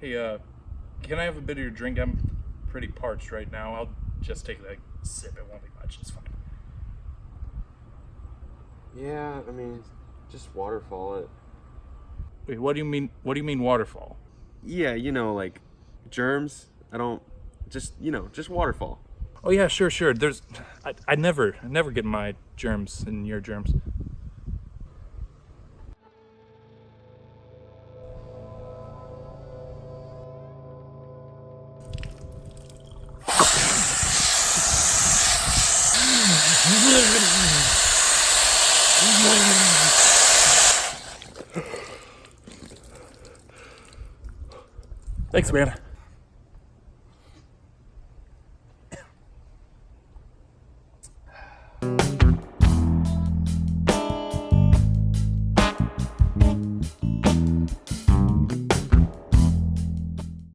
Hey, can I have a bit of your drink? I'm pretty parched right now. I'll just take a sip. It won't be much. It's fine. Yeah, I mean, just waterfall it. Wait, what do you mean? What do you mean waterfall? Yeah, like germs. I don't. Just waterfall. Oh yeah, sure. I never get my germs and your germs. Thanks, man.